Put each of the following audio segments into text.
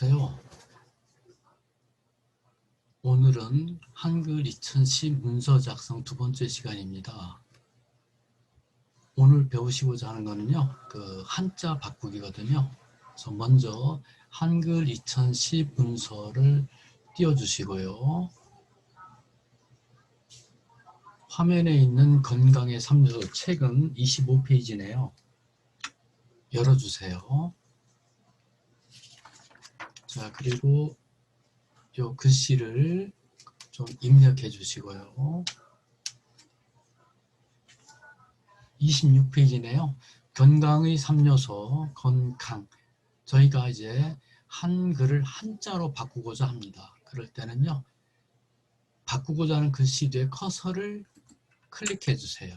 안녕하세요. 오늘은 한글 2010 문서 작성 두 번째 시간입니다. 오늘 배우시고자 하는 거는요, 한자 바꾸기거든요. 그래서 먼저 한글 2010 문서를 띄워주시고요. 화면에 있는 건강의 3요소 책은 25페이지네요. 열어주세요. 자, 그리고 요 글씨를 좀 입력해 주시고요. 26페이지네요. 건강의 3요소, 건강. 저희가 이제 한글을 한자로 바꾸고자 합니다. 그럴 때는요, 바꾸고자 하는 글씨 뒤에 커서를 클릭해 주세요.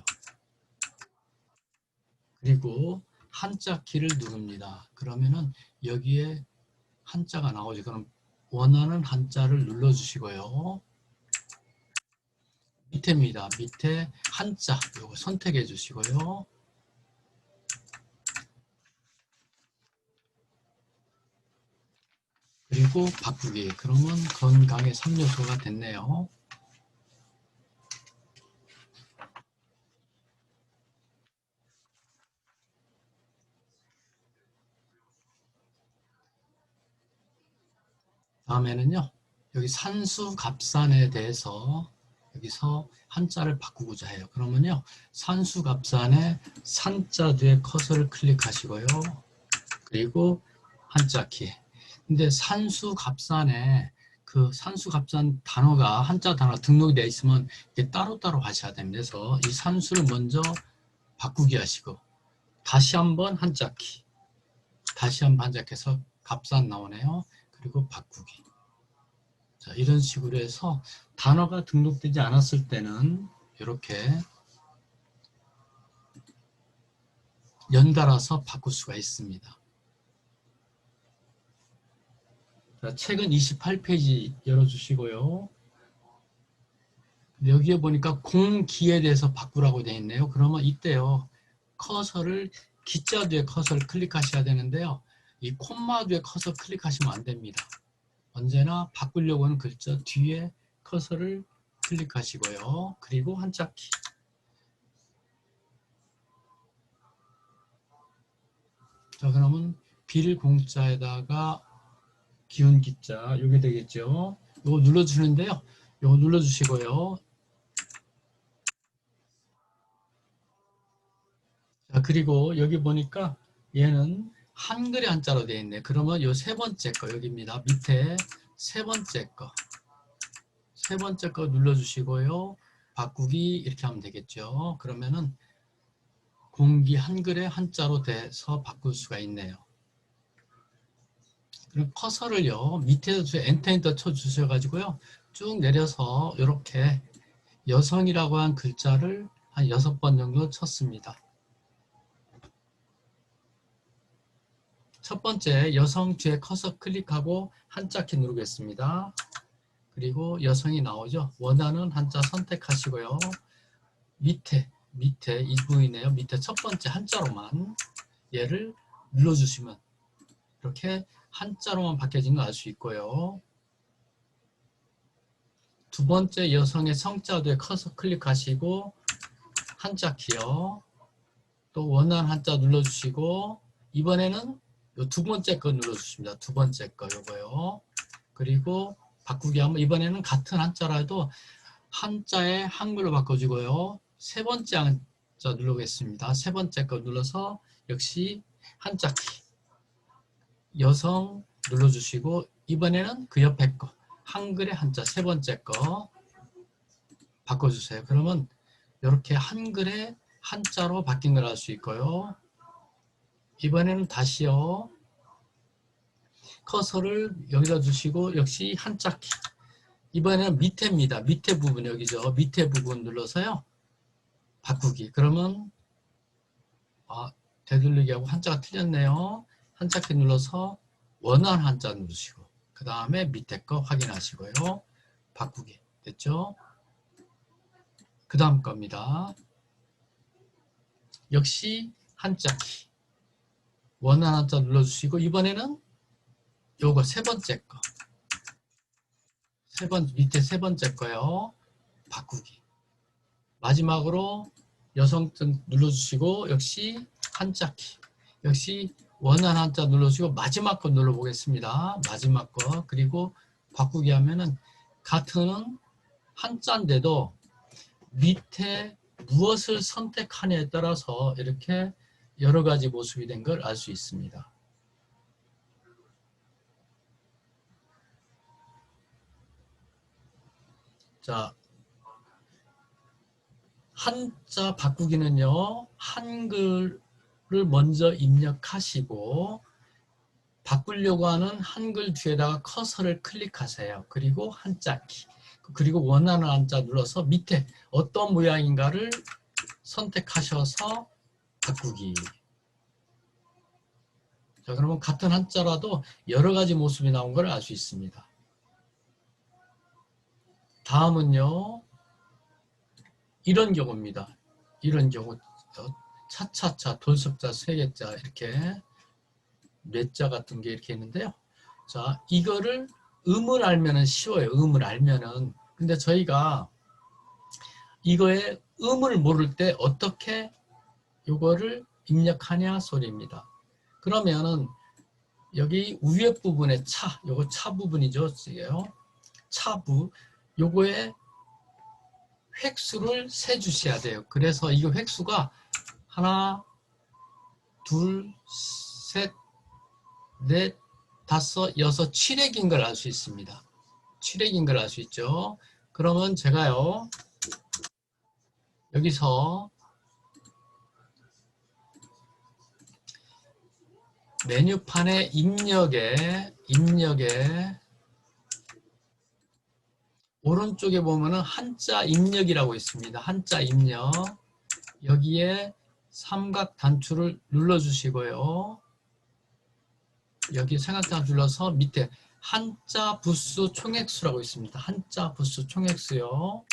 그리고 한자 키를 누릅니다. 그러면은 여기에 한자가 나오죠. 그럼 원하는 한자를 눌러 주시고요. 밑에입니다. 밑에 한자 이거 선택해 주시고요. 그리고 바꾸기. 그러면 건강의 3요소가 됐네요. 다음에는요, 여기 산수갑산에 대해서 여기서 한자를 바꾸고자 해요. 그러면요, 산수갑산에 산자 뒤에 커서를 클릭하시고요. 그리고 한자 키. 근데 산수갑산에 그 산수갑산 단어가 한자 단어가 등록이 되어 있으면 이게 따로따로 하셔야 됩니다. 그래서 이 산수를 먼저 바꾸기 하시고 다시 한번 한자 키. 다시 한번 한자 키해서 갑산 나오네요. 그리고 바꾸기. 자, 이런 식으로 해서 단어가 등록되지 않았을 때는 이렇게 연달아서 바꿀 수가 있습니다. 자, 책은 28페이지 열어주시고요. 여기에 보니까 공기에 대해서 바꾸라고 되어 있네요. 그러면 이때요, 커서를 기자 뒤에 커서를 클릭하셔야 되는데요. 이 콤마 뒤에 커서 클릭하시면 안 됩니다. 언제나 바꾸려고 하는 글자 뒤에 커서를 클릭하시고요. 그리고 한자 키. 자, 그러면 빌 공자에다가 기운 기자 요게 되겠죠. 요거 눌러주시는데요. 요거 눌러주시고요. 자, 그리고 여기 보니까 얘는 한글의 한자로 되어 있네. 그러면 요 세 번째 거 여기입니다. 밑에 세 번째 거. 세 번째 거 눌러주시고요. 바꾸기 이렇게 하면 되겠죠. 그러면은 공기 한글의 한자로 돼서 바꿀 수가 있네요. 그럼 커서를요, 밑에서 엔터 쳐주셔가지고요. 쭉 내려서 이렇게 여성이라고 한 글자를 한 6번 정도 쳤습니다. 첫 번째 여성 뒤에 커서 클릭하고 한자 키 누르겠습니다. 그리고 여성이 나오죠. 원하는 한자 선택하시고요. 밑에 이 부분이네요. 밑에 첫 번째 한자로만 얘를 눌러주시면 이렇게 한자로만 바뀌어진 거 알 수 있고요. 두 번째 여성의 성자 뒤에 커서 클릭하시고 한자 키요. 또 원하는 한자 눌러주시고 이번에는 요 두 번째 거 눌러주십니다. 두 번째 거 요거요. 그리고 바꾸기 하면 이번에는 같은 한자라도 한자에 한글로 바꿔주고요. 세 번째 한자 누르겠습니다. 세 번째 거 눌러서 역시 한자 키 여성 눌러주시고 이번에는 그 옆에 거 한글의 한자 세 번째 거 바꿔주세요. 그러면 이렇게 한글의 한자로 바뀐 걸 알 수 있고요. 이번에는 다시요. 커서를 여기다 주시고 역시 한자 키. 이번에는 밑에입니다. 밑에 부분 여기죠. 밑에 부분 눌러서요. 바꾸기. 그러면 되돌리기하고 한자가 틀렸네요. 한자 키 눌러서 원하는 한자 누르시고 그 다음에 밑에 거 확인하시고요. 바꾸기. 됐죠? 그 다음 겁니다. 역시 한자 키. 원하는 한자 눌러주시고 이번에는 요거 세 번째 거. 밑에 세 번째 거요. 바꾸기. 마지막으로 여성등 눌러주시고 역시 한자키. 역시 원하는 한자 눌러주시고 마지막 거 눌러보겠습니다. 마지막 거. 그리고 바꾸기 하면은 같은 한자인데도 밑에 무엇을 선택하냐에 따라서 이렇게 여러 가지 모습이 된 걸 알 수 있습니다. 자, 한자 바꾸기는요, 한글을 먼저 입력하시고 바꾸려고 하는 한글 뒤에다가 커서를 클릭하세요. 그리고 한자키. 그리고 원하는 한자 눌러서 밑에 어떤 모양인가를 선택하셔서 바꾸기. 자, 그러면 같은 한자라도 여러 가지 모습이 나온 걸 알 수 있습니다. 다음은요, 이런 경우입니다. 이런 경우, 차차차, 돌석자, 세개자 이렇게 뇌자 같은 게 이렇게 있는데요. 자, 이거를 음을 알면은 쉬워요. 음을 알면은. 근데 저희가 이거에 음을 모를 때 어떻게 이거를 입력하냐 소리입니다. 그러면은 여기 위에 부분에 차, 요거 차 부분이죠. 차부, 요거에 획수를 세 주셔야 돼요. 그래서 이 획수가 하나, 둘, 셋, 넷, 다섯, 여섯, 7획인 걸 알 수 있습니다. 7획인 걸 알 수 있죠. 그러면 제가요, 여기서 메뉴판에 입력에 오른쪽에 보면은 한자 입력이라고 있습니다. 한자 입력. 여기에 삼각 단추를 눌러주시고요. 여기 삼각 단추 눌러서 밑에 한자 부수 총액수라고 있습니다. 한자 부수 총액수요.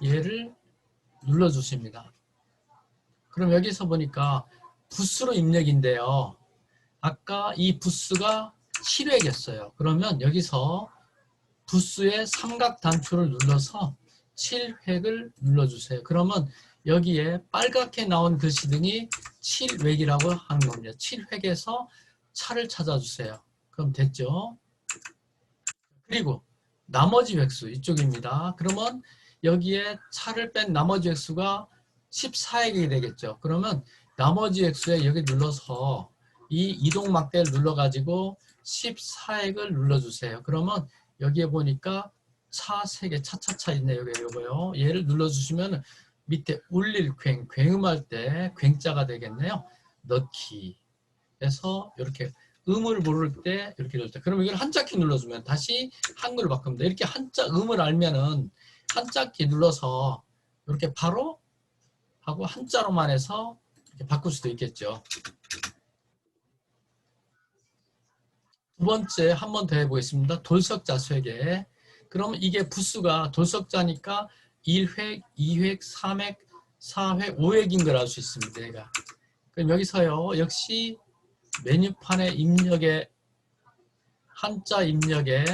얘를 눌러주십니다. 그럼 여기서 보니까 부수로 입력인데요. 아까 이 부수가 7획이었어요. 그러면 여기서 부수의 삼각 단추를 눌러서 7획을 눌러주세요. 그러면 여기에 빨갛게 나온 글씨등이 7획이라고 하는 겁니다. 7획에서 차를 찾아주세요. 그럼 됐죠? 그리고 나머지 획수 이쪽입니다. 그러면 여기에 차를 뺀 나머지 획수가 14획이 되겠죠. 그러면 나머지 획수에 여기 눌러서 이 이동 막대를 눌러가지고 14획을 눌러주세요. 그러면 여기에 보니까 차 3개, 차차차 있네요. 요거요. 얘를 눌러주시면 밑에 울릴 굉음할 때 굉자가 되겠네요. 넣기. 해서 이렇게 음을 모를 때 이렇게 눌 때. 그럼 이걸 한자키 눌러주면 다시 한글로 바꿉니다. 이렇게 한자 음을 알면은 한자키 눌러서 이렇게 바로 하고 한자로만 해서 이렇게 바꿀 수도 있겠죠. 두 번째 한 번 더 해보겠습니다. 돌석자 쇠개. 그러면 이게 부수가 돌석자니까 1획, 2획, 3획, 4획, 5획인 걸 알 수 있습니다. 얘가. 그럼 여기서요. 역시 메뉴판에 입력에 한자 입력에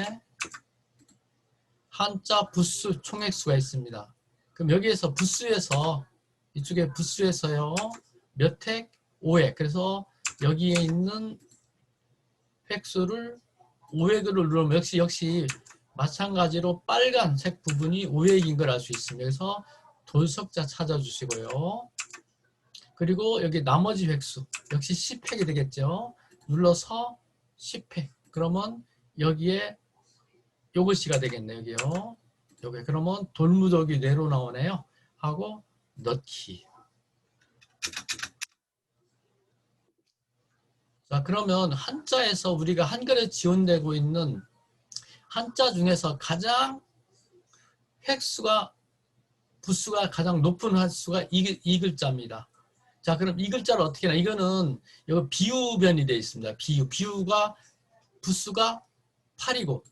한자 부수 총액수가 있습니다. 그럼 여기에서 부수에서 이쪽에 부수에서요. 몇 획? 5획. 그래서 여기에 있는 획수를 5획으로 누르면 역시 마찬가지로 빨간색 부분이 5획인 걸 알 수 있습니다. 그래서 돌석자 찾아주시고요. 그리고 여기 나머지 획수 역시 10획이 되겠죠. 눌러서 10획. 그러면 여기에 요 글씨가 되겠네요. 여기요. 여기 그러면 돌무더기 뇌로 나오네요. 하고 넣기. 자, 그러면 한자에서 우리가 한글에 지원되고 있는 한자 중에서 가장 획수가 부수가 가장 높은 횟수가 이 글자입니다. 자, 그럼 이 글자를 어떻게 하나? 이거는 여기 비유변이 되어 있습니다. 비유가 부수가 8이고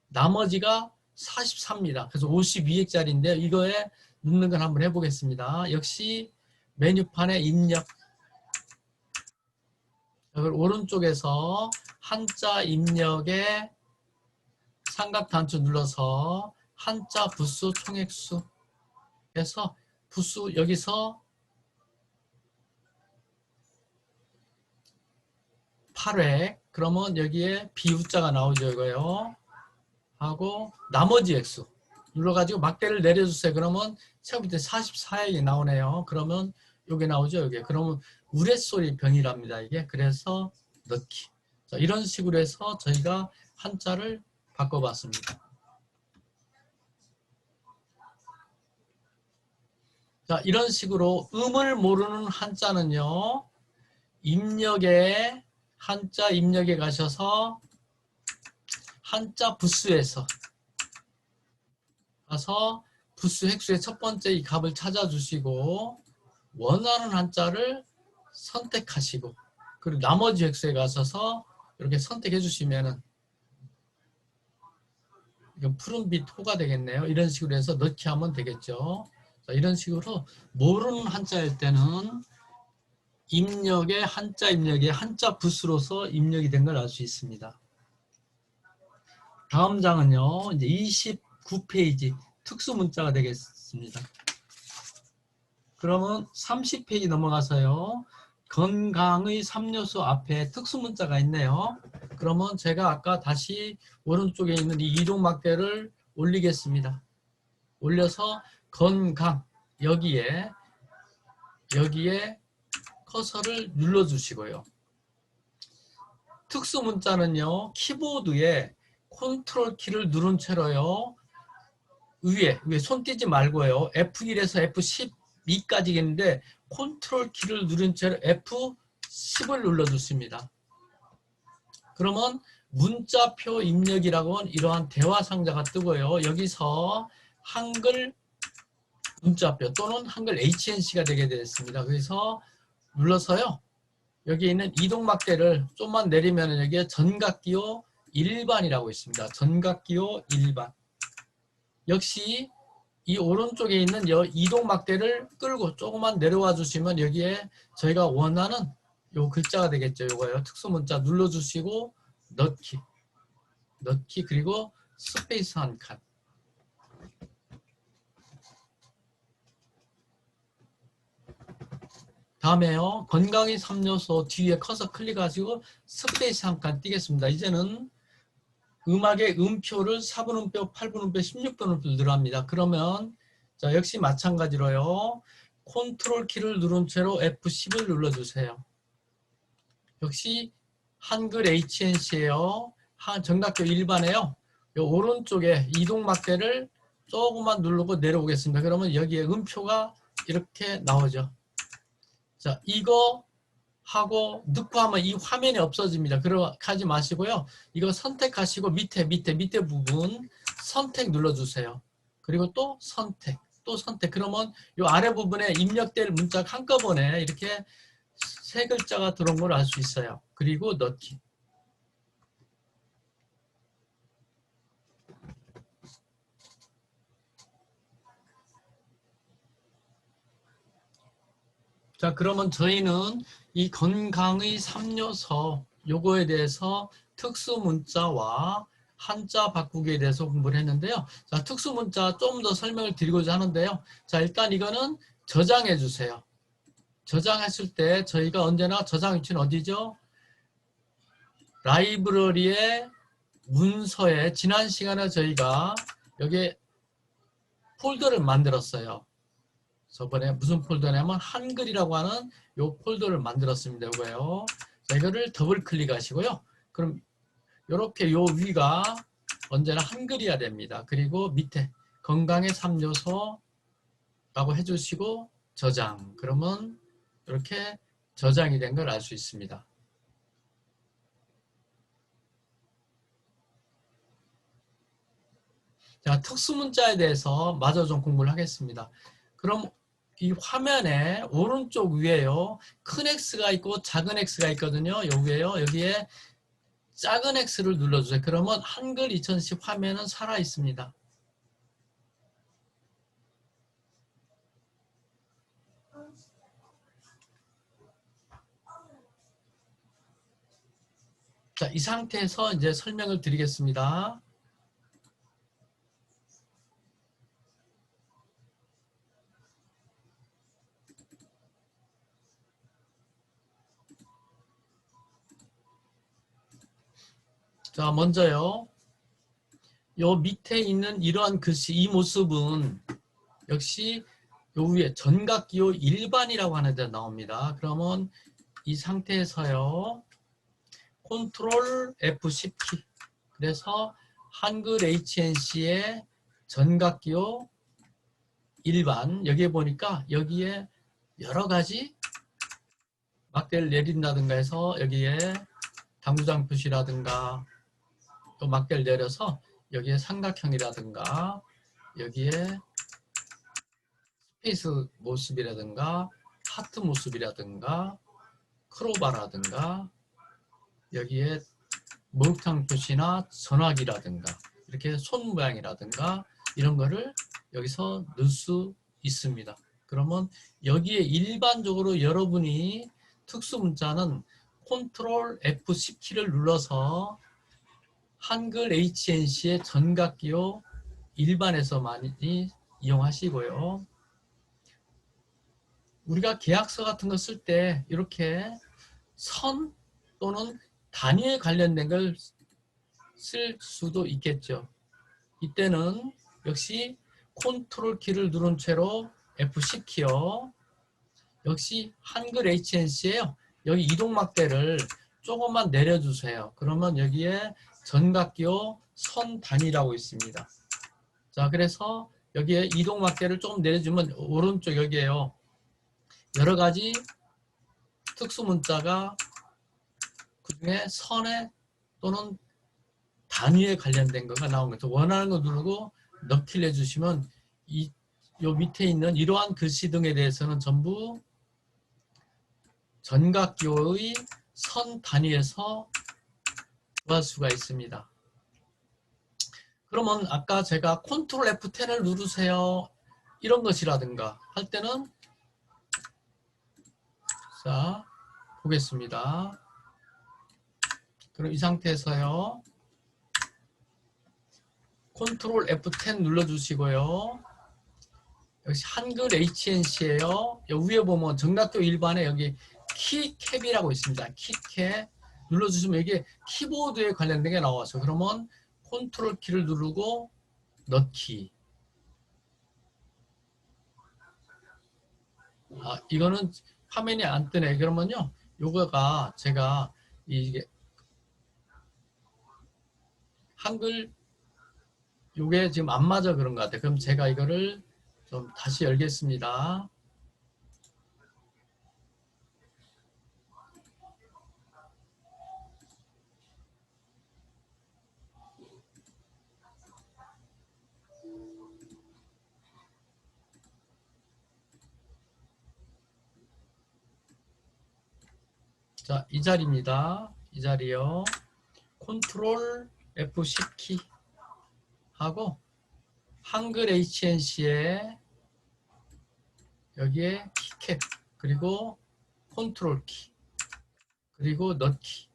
나머지가 43입니다. 그래서 52액짜리인데 이거에 넣는 걸 한번 해보겠습니다. 역시 메뉴판에 입력 그리고 오른쪽에서 한자 입력에 삼각 단추 눌러서 한자 부수 총액수 해서 부수 여기서 8획 그러면 여기에 비우자가 나오죠. 이거요. 하고 나머지 액수 눌러가지고 막대를 내려주세요. 그러면 처음부터 44획이 나오네요. 그러면 여기 나오죠. 여기. 그러면 우레소리 병이랍니다. 이게. 그래서 넣기. 자, 이런 식으로 해서 저희가 한자를 바꿔봤습니다. 자, 이런 식으로 음을 모르는 한자는요. 입력에 한자 입력에 가셔서 한자 부수에서 가서 부수 획수의 첫 번째 이 값을 찾아주시고 원하는 한자를 선택하시고 그리고 나머지 획수에 가셔서 이렇게 선택해 주시면은 이건 푸른빛 호가 되겠네요. 이런 식으로 해서 넣기 하면 되겠죠. 자, 이런 식으로 모르는 한자일 때는 입력에 한자 입력에 한자 부수로서 입력이 된 걸 알 수 있습니다. 다음 장은요. 이제 29페이지 특수 문자가 되겠습니다. 그러면 30페이지 넘어가서요. 건강의 3요소 앞에 특수 문자가 있네요. 그러면 제가 아까 다시 오른쪽에 있는 이 이동막대를 올리겠습니다. 올려서 건강 여기에 커서를 눌러주시고요. 특수 문자는요. 키보드에 컨트롤 키를 누른 채로요. 위에 손 띄지 말고요. F1에서 F12까지 있는데 컨트롤 키를 누른 채로 F10을 눌러주십니다. 그러면 문자표 입력이라고 하는 이러한 대화 상자가 뜨고요. 여기서 한글 문자표 또는 한글 HNC가 되게 되었습니다. 그래서 눌러서요. 여기 있는 이동막대를 좀만 내리면 여기에 전각기호 일반이라고 있습니다. 전각기호 일반. 역시 이 오른쪽에 있는 이동막대를 끌고 조금만 내려와 주시면 여기에 저희가 원하는 요 글자가 되겠죠. 요거요. 특수문자 눌러주시고 넣기 그리고 스페이스 한 칸. 다음에요. 건강의 3요소 뒤에 커서 클릭하시고 스페이스 한 칸 띄겠습니다. 이제는 음악의 음표를 4분음표, 8분음표, 16분음표 늘어납니다. 그러면 자 역시 마찬가지로요. 컨트롤 키를 누른 채로 F10을 눌러주세요. 역시 한글 HNC예요. 정답표 일반에요. 요 오른쪽에 이동막대를 조금만 누르고 내려오겠습니다. 그러면 여기에 음표가 이렇게 나오죠. 자, 이거 하고 넣고 하면 이 화면이 없어집니다. 그렇게 하지 마시고요. 이거 선택하시고 밑에 부분 선택 눌러주세요. 그리고 또 선택. 그러면 이 아래 부분에 입력될 문자가 한꺼번에 이렇게 세 글자가 들어온 걸 알 수 있어요. 그리고 넣기. 자, 그러면 저희는 이 건강의 3요소 요거에 대해서 특수 문자와 한자 바꾸기에 대해서 공부를 했는데요. 자, 특수 문자 좀 더 설명을 드리고자 하는데요. 자, 일단 이거는 저장해 주세요. 저장했을 때 저희가 언제나 저장 위치는 어디죠? 라이브러리의 문서에 지난 시간에 저희가 여기에 폴더를 만들었어요. 저번에 무슨 폴더냐면 한글이라고 하는 요 폴더를 만들었습니다. 이거요. 자, 이거를 더블 클릭하시고요. 그럼 이렇게 요 위가 언제나 한글이어야 됩니다. 그리고 밑에 건강의 3요소라고 해주시고 저장. 그러면 이렇게 저장이 된 걸 알 수 있습니다. 자, 특수문자에 대해서 마저 좀 공부를 하겠습니다. 그럼 이 화면에 오른쪽 위에요. 큰 X가 있고 작은 X가 있거든요. 여기에요. 여기에 작은 X를 눌러주세요. 그러면 한글 2010 화면은 살아 있습니다. 자, 이 상태에서 이제 설명을 드리겠습니다. 자, 먼저요. 요 밑에 있는 이러한 글씨, 이 모습은 역시 요 위에 전각기호 일반이라고 하는 데 나옵니다. 그러면 이 상태에서요. 컨트롤 F10키. 그래서 한글 HNC의 전각기호 일반. 여기에 보니까 여기에 여러 가지 막대를 내린다든가 해서 여기에 당구장 표시라든가 또 막대를 내려서 여기에 삼각형이라든가 여기에 스페이스 모습이라든가 하트 모습이라든가 크로바라든가 여기에 목욕탕 표시나 전화기라든가 이렇게 손 모양이라든가 이런 거를 여기서 넣을 수 있습니다. 그러면 여기에 일반적으로 여러분이 특수 문자는 컨트롤 F10키를 눌러서 한글 HNC의 전각기호 일반에서 많이 이용하시고요. 우리가 계약서 같은 거 쓸 때 이렇게 선 또는 단위에 관련된 걸 쓸 수도 있겠죠. 이때는 역시 컨트롤 키를 누른 채로 F10키요. 역시 한글 HNC예요. 여기 이동막대를 조금만 내려주세요. 그러면 여기에 전각기호 선 단위라고 있습니다. 자, 그래서 여기에 이동막대를 조금 내려주면 오른쪽 여기에요. 여러 가지 특수 문자가 그중에 선에 또는 단위에 관련된 거가 나온 거죠. 원하는 거 누르고 넣기를 해주시면 요 밑에 있는 이러한 글씨 등에 대해서는 전부 전각기호의 선 단위에서 구할 수가 있습니다. 그러면 아까 제가 컨트롤 F10을 누르세요. 이런 것이라든가 할 때는 자 보겠습니다. 그럼 이 상태에서요. 컨트롤 F10 눌러주시고요. 역시 한글 HNC예요. 여기 위에 보면 전각기호 일반에 여기 키캡이라고 있습니다. 키캡 눌러주시면 이게 키보드에 관련된 게 나와서 그러면 컨트롤 키를 누르고 넣기. 아, 이거는 화면이 안 뜨네. 그러면요, 요거가 제가 이게 한글 요게 지금 안 맞아 그런 것 같아요. 그럼 제가 이거를 좀 다시 열겠습니다. 자, 이 자리입니다. 이 자리요. 컨트롤 F10키 하고 한글 HNC에 여기에 키캡 그리고 컨트롤 키 그리고 넣기.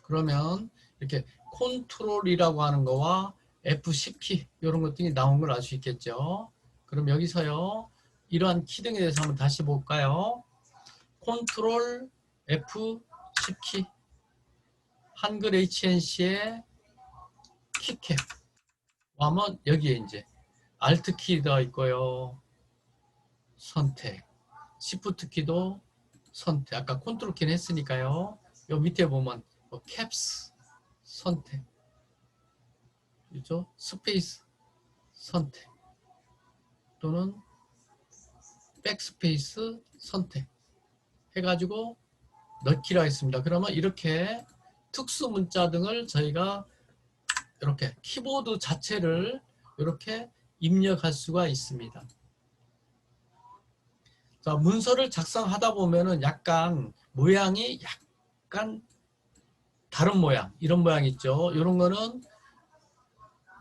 그러면 이렇게 컨트롤이라고 하는 거와 F10키 이런 것들이 나온 걸 알 수 있겠죠. 그럼 여기서요. 이러한 키 등에 대해서 한번 다시 볼까요? 컨트롤 F10키 한글 HNC의 키캡 하면 여기에 이제 Alt 키가 있고요. 선택 Shift 키도 선택 아까 컨트롤 키는 했으니까요. 요 밑에 보면 캡스 선택 그죠? 스페이스 선택 또는 백스페이스 선택 해가지고 넣기로 하겠습니다. 그러면 이렇게 특수 문자 등을 저희가 이렇게 키보드 자체를 이렇게 입력할 수가 있습니다. 자, 문서를 작성하다 보면은 약간 모양이 약간 다른 모양, 이런 모양 있죠. 이런 거는,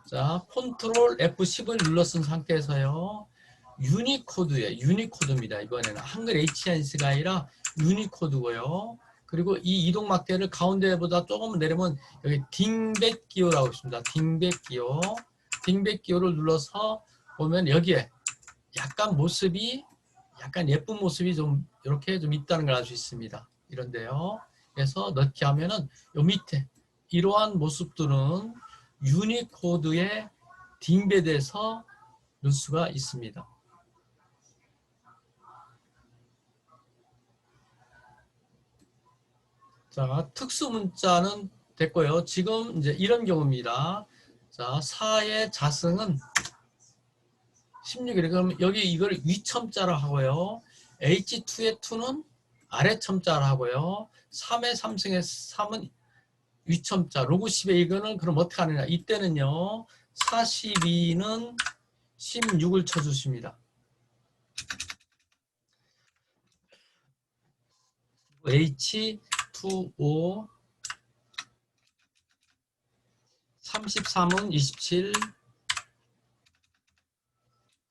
자, 컨트롤 F10을 눌러 쓴 상태에서요. 유니코드예요. 유니코드입니다. 이번에는 한글 HNC가 아니라 유니코드고요. 그리고 이 이동막대를 가운데보다 조금 내리면 여기 딩백 기호라고 있습니다. 딩백 기호. 딩백 기호를 눌러서 보면 여기에 약간 모습이 약간 예쁜 모습이 좀 이렇게 좀 있다는 걸 알 수 있습니다. 이런데요. 그래서 넣기 하면은 요 밑에 이러한 모습들은 유니코드에 딩백돼서 넣을 수가 있습니다. 자, 특수 문자는 됐고요. 지금 이제 이런 경우입니다. 자, 4의 자승은 16일. 그럼 여기 이걸 위첨자로 하고요. H2의 2는 아래첨자로 하고요. 3의 3승의 3은 위첨자. 로그 10의 이거는 그럼 어떻게 하느냐. 이때는요. 42는 16을 쳐주십니다. H2O 33은 27.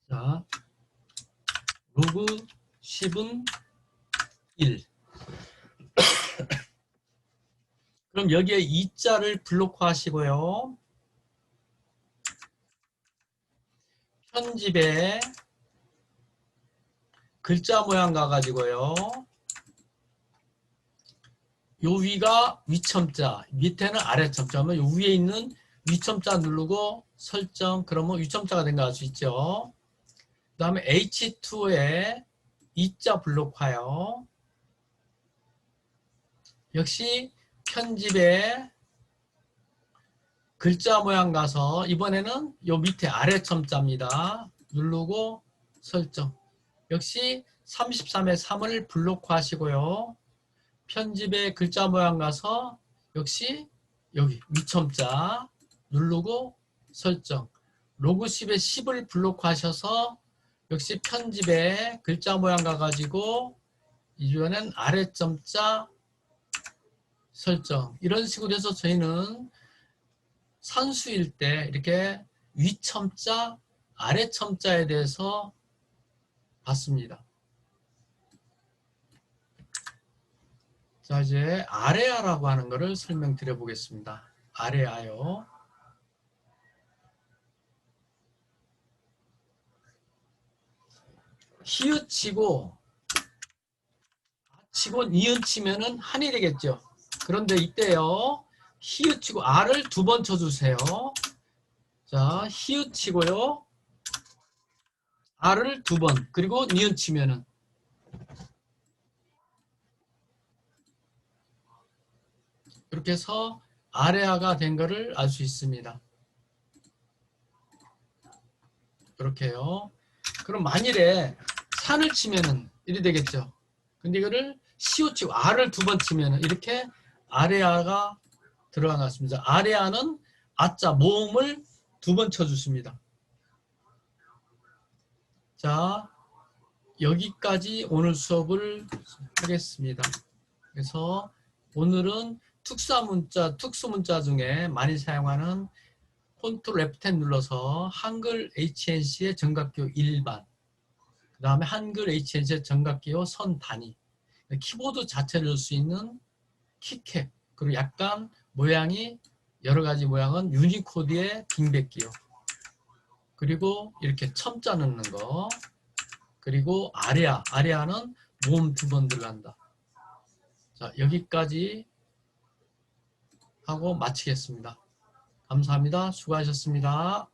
자, 로그 10은 1. 그럼 여기에 2자를 블록화 하시고요. 편집에 글자 모양 가가지고요. 요 위가 위첨자, 밑에는 아래첨자. 요 위에 있는 위첨자 누르고 설정. 그러면 위첨자가 된 거 알 수 있죠. 그 다음에 H2에 2자 블록화요. 역시 편집에 글자 모양 가서 이번에는 요 밑에 아래첨자입니다. 누르고 설정. 역시 33의 3을 블록화 하시고요. 편집에 글자 모양 가서 역시 여기 위첨자 누르고 설정. 로그 10의 10을 블록화 하셔서 역시 편집에 글자 모양 가가지고 이번엔 아래점자 설정. 이런 식으로 해서 저희는 산수일 때 이렇게 위첨자, 아래첨자에 대해서 봤습니다. 자, 이제 아래아라고 하는 것을 설명드려 보겠습니다. 아래아요. 히읗치고 치고 니은 치면은 한이 되겠죠. 그런데 이때요. 히읗치고 아를 2번 쳐주세요. 자, 히읗치고요. 아를 2번. 그리고 니은 치면은 이렇게 해서 아래아가 된 것을 알 수 있습니다. 이렇게요. 그럼 만일에 산을 치면은 이리 되겠죠. 근데 이거를 시옷치고 아를 2번 치면은 이렇게 아래아가 들어갔습니다. 아래아는 아자 모음을 2번 쳐주십니다. 자, 여기까지 오늘 수업을 하겠습니다. 그래서 오늘은 특수문자 중에 많이 사용하는 컨트롤 F10 눌러서 한글 HNC의 정각기호 일반, 그 다음에 한글 HNC의 정각기호 선 단위, 키보드 자체를 넣을 수 있는 키캡, 그리고 약간 모양이 여러 가지 모양은 유니코드의 딩백기호, 그리고 이렇게 첨자 넣는 거, 그리고 아래아는 모음 2번 들어간다. 자, 여기까지 하고 마치겠습니다. 감사합니다. 수고하셨습니다.